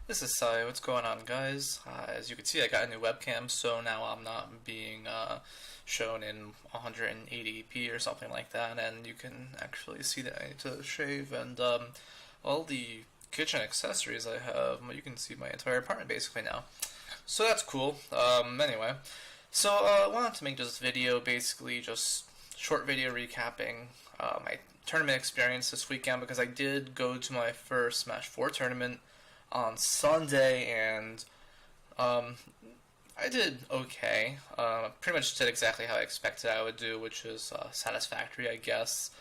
This is Sai. What's going on, guys? As you can see, I got a new webcam, so now I'm not being shown in 180p or something like that, and you can actually see that I need to shave and all the kitchen accessories I have. You can see my entire apartment basically now, so that's cool. Anyway, so I wanted to make this video basically just short video recapping my tournament experience this weekend because I did go to my first Smash4 tournament on Sunday, and I did okay. Pretty much did exactly how I expected I would do, which is satisfactory, I guess.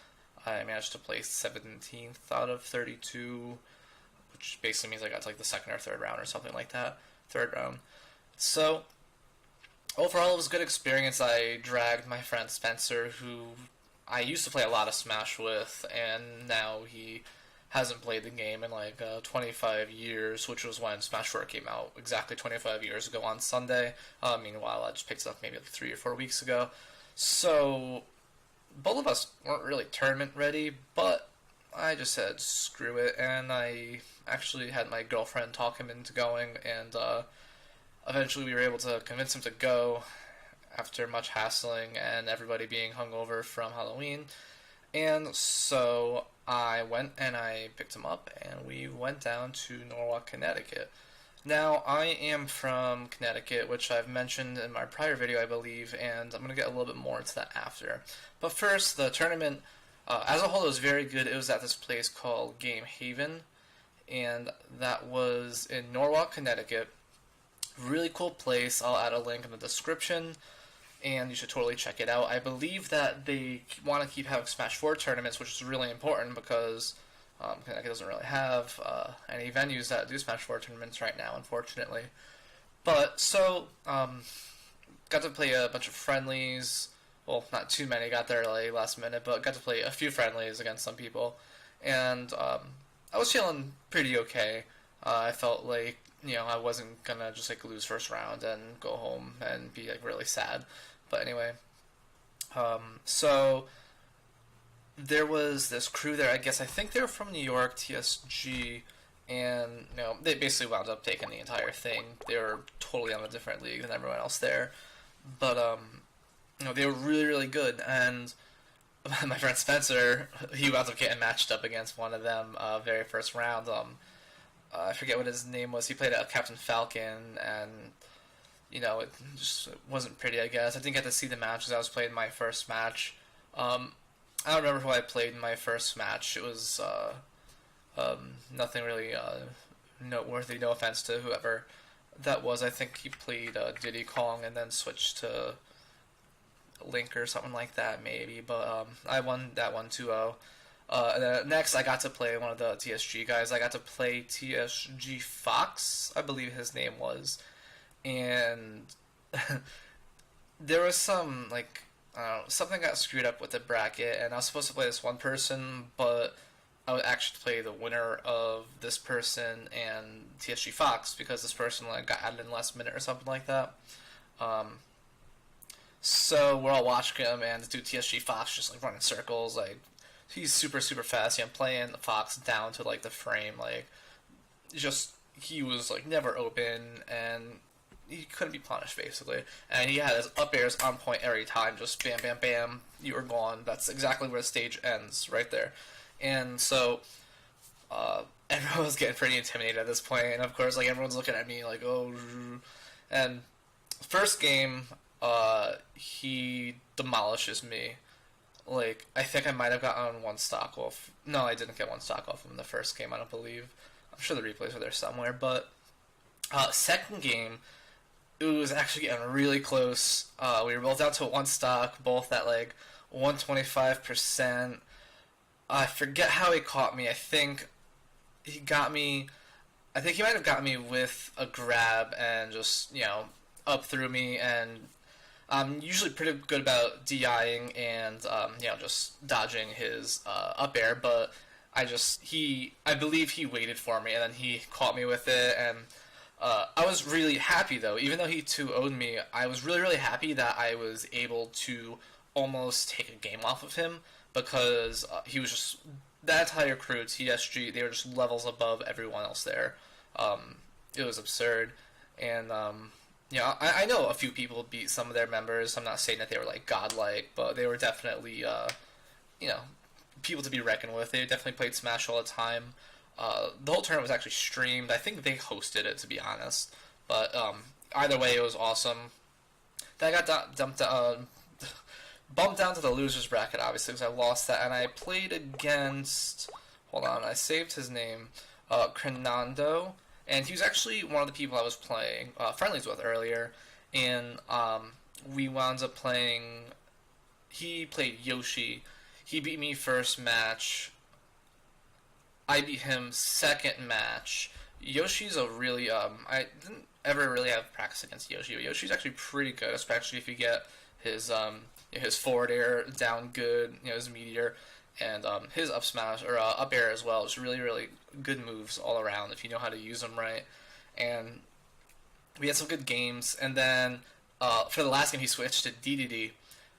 I managed to place 17th out of 32, which basically means I got to like the second or third round or something like that. Third round. So, overall, it was a good experience. I dragged my friend Spencer, who I used to play a lot of Smash with, and now he hasn't played the game in like 25 years, which was when Smash4 came out exactly 25 years ago on Sunday. Meanwhile, I just picked it up maybe like 3 or 4 weeks ago. So, both of us weren't really tournament ready, but I just said screw it, and I actually had my girlfriend talk him into going, and eventually we were able to convince him to go after much hassling and everybody being hungover from Halloween. And so I went and I picked him up, and we went down to Norwalk, Connecticut. Now, I am from Connecticut, which I've mentioned in my prior video, I believe, and I'm going to get a little bit more into that after. But first, the tournament, as a whole, was very good. It was at this place called Game Haven, and that was in Norwalk, Connecticut. Really cool place. I'll add a link in the description, and you should totally check it out. I believe that they want to keep having Smash4 tournaments, which is really important because Connecticut doesn't really have any venues that do Smash4 tournaments right now, unfortunately. But, so, got to play a bunch of friendlies. Well, not too many, got there like last minute, but got to play a few friendlies against some people. And I was feeling pretty okay. I felt like, I wasn't gonna just like lose first round and go home and be like really sad. But anyway, so there was this crew there. I think they were from New York, TSG, and they basically wound up taking the entire thing. They were totally on a different league than everyone else there, but they were really really good. And my friend Spencer, he wound up getting matched up against one of them very first round. I forget what his name was. He played Captain Falcon, and it just wasn't pretty, I guess. I didn't get to see the match because I was playing my first match. I don't remember who I played in my first match. It was nothing really noteworthy. No offense to whoever that was. I think he played Diddy Kong and then switched to Link or something like that, maybe. But I won that one 2-0. Next, I got to play one of the TSG guys. I got to play TSG Fox, I believe his name was. And there was some, like, something got screwed up with the bracket, and I was supposed to play this one person, but I would actually play the winner of this person and TSG Fox, because this person like got added in the last minute or something like that. So we're all watching him, and this dude TSG Fox just like running circles, like, he's super super fast. I'm playing the Fox down to like the frame, like he was like never open, and he couldn't be punished basically. And he had his up airs on point every time, just bam bam bam, you were gone. That's exactly where the stage ends, right there. And so everyone was getting pretty intimidated at this point, and of course like everyone's looking at me like, oh. And first game, he demolishes me. Like, I think I might have gotten one stock off. No, I didn't get one stock off him in the first game, I don't believe. I'm sure the replays are there somewhere. But, second game, it was actually getting really close. We were both down to one stock, both at like 125%. I forget how he caught me. I think he might have got me with a grab and just, up through me, and I'm usually pretty good about DIing and just dodging his up air, but I believe he waited for me and then he caught me with it, and I was really happy though. Even though he 2-0'd me, I was really really happy that I was able to almost take a game off of him, because he was just, that entire crew, TSG, they were just levels above everyone else there. it was absurd. And yeah, I know a few people beat some of their members. I'm not saying that they were like godlike, but they were definitely you know, people to be reckoned with. They definitely played Smash all the time. The whole tournament was actually streamed. I think they hosted it, to be honest. But either way, it was awesome. Then I got bumped down to the losers bracket, obviously, because I lost that, and I played against. Hold on, I saved his name, Crenando, and he was actually one of the people I was playing friendlies with earlier, and we wound up playing. He played Yoshi. He beat me first match. I beat him second match. Yoshi's a really I didn't ever really have practice against Yoshi, but Yoshi's actually pretty good, especially if you get his forward air down good, his meteor, and his up smash or up air as well. It's really really good moves all around if you know how to use them right. And we had some good games, and then for the last game he switched to DDD.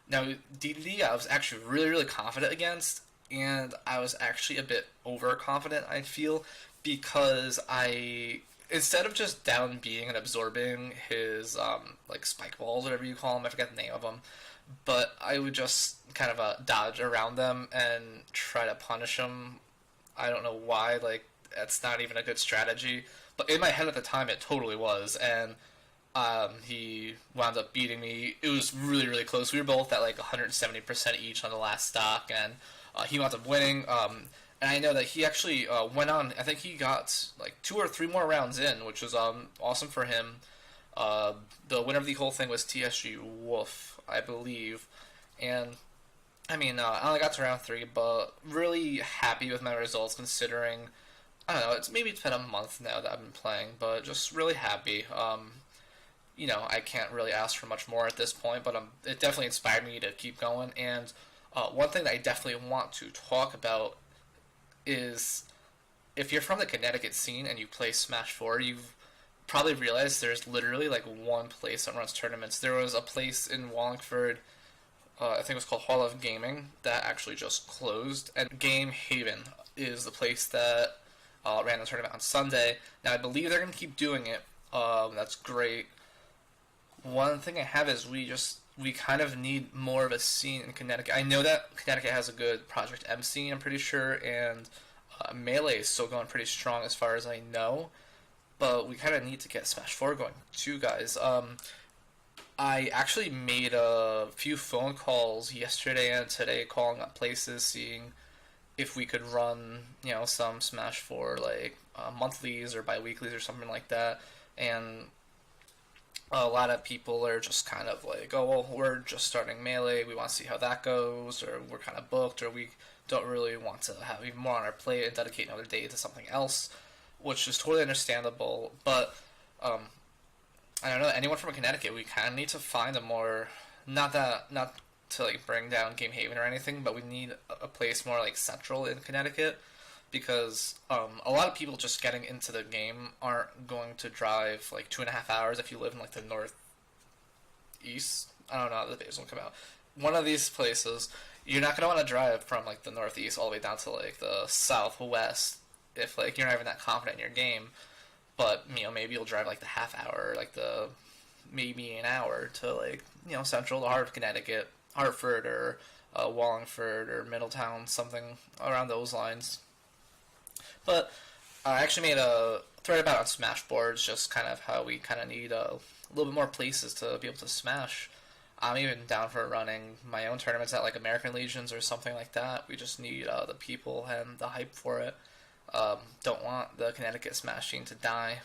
Now DDD I was actually really really confident against, and I was actually a bit overconfident, I feel, because I, instead of just down being and absorbing his like spike balls, whatever you call them, I forget the name of them, but I would just kind of dodge around them and try to punish him. I don't know why, like that's not even a good strategy, but in my head at the time it totally was, and he wound up beating me. It was really really close. We were both at like 170% each on the last stock, and he wound up winning. And I know that he actually went on. I think he got like 2 or 3 more rounds in, which was awesome for him. The winner of the whole thing was TSG Wolf, I believe. And I mean, I only got to round 3, but really happy with my results considering. I don't know. It's been a month now that I've been playing, but just really happy. I can't really ask for much more at this point, but it definitely inspired me to keep going. And one thing that I definitely want to talk about is if you're from the Connecticut scene and you play Smash4, you've probably realized there's literally like one place that runs tournaments. There was a place in Wallingford, I think it was called Hall of Gaming, that actually just closed. And Game Haven is the place that ran the tournament on Sunday. Now I believe they're going to keep doing it. That's great. One thing I have is we kind of need more of a scene in Connecticut. I know that Connecticut has a good Project M scene, I'm pretty sure, and Melee is still going pretty strong as far as I know, but we kind of need to get Smash 4 going too, guys. I actually made a few phone calls yesterday and today calling up places, seeing if we could run, some Smash 4, like, monthlies or bi-weeklies or something like that, and a lot of people are just kind of like, oh, well, we're just starting Melee, we want to see how that goes, or we're kind of booked, or we don't really want to have even more on our plate and dedicate another day to something else, which is totally understandable. But I don't know, anyone from Connecticut, we kind of need to find a more, not to like bring down Game Haven or anything, but we need a place more like central in Connecticut, because a lot of people just getting into the game aren't going to drive like 2.5 hours if you live in like the northeast. I don't know how the days will come out. One of these places, you're not going to want to drive from like the northeast all the way down to like the southwest if like you're not even that confident in your game. But maybe you'll drive like the half hour, like the maybe an hour to like central to heart of Connecticut, Hartford or Wallingford or Middletown, something around those lines. But I actually made a thread about it on Smash boards, just kind of how we kind of need a little bit more places to be able to Smash. I'm even down for running my own tournaments at like American Legions or something like that. We just need the people and the hype for it. Don't want the Connecticut Smash scene to die.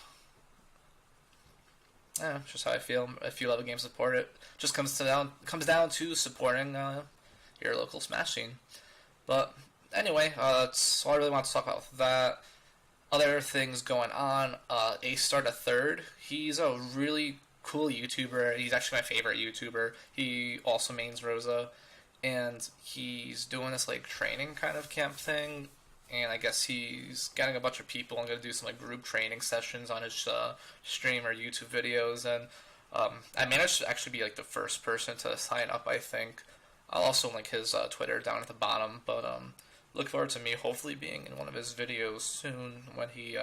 Yeah, just how I feel. If you love a game, support it. Just comes down to supporting your local Smash scene. But anyway, that's all I really want to talk about with that. Other things going on. Ace started a third. He's a really cool YouTuber. He's actually my favorite YouTuber. He also mains Rosa, and he's doing this like training kind of camp thing. And I guess he's getting a bunch of people and going to do some like group training sessions on his stream or YouTube videos. And I managed to actually be like the first person to sign up, I think. I'll also link his Twitter down at the bottom. But look forward to me hopefully being in one of his videos soon when he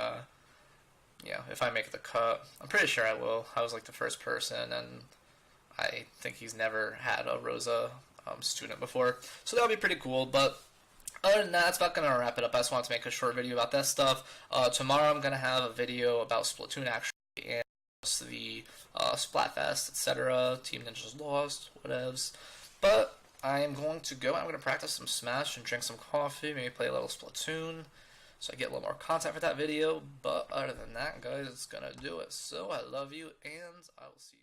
yeah, if I make the cut, I'm pretty sure I will. I was like the first person, and I think he's never had a Rosa student before, so that would be pretty cool. But other than that, that's about gonna wrap it up. I just wanted to make a short video about that stuff. Tomorrow I'm gonna have a video about Splatoon actually, and the Splatfest, etc. Team Ninjas lost, whatevs. But I am going to go. I'm going to practice some Smash and drink some coffee. Maybe play a little Splatoon, so I get a little more content for that video. But other than that, guys, it's gonna do it. So I love you, and I will see you.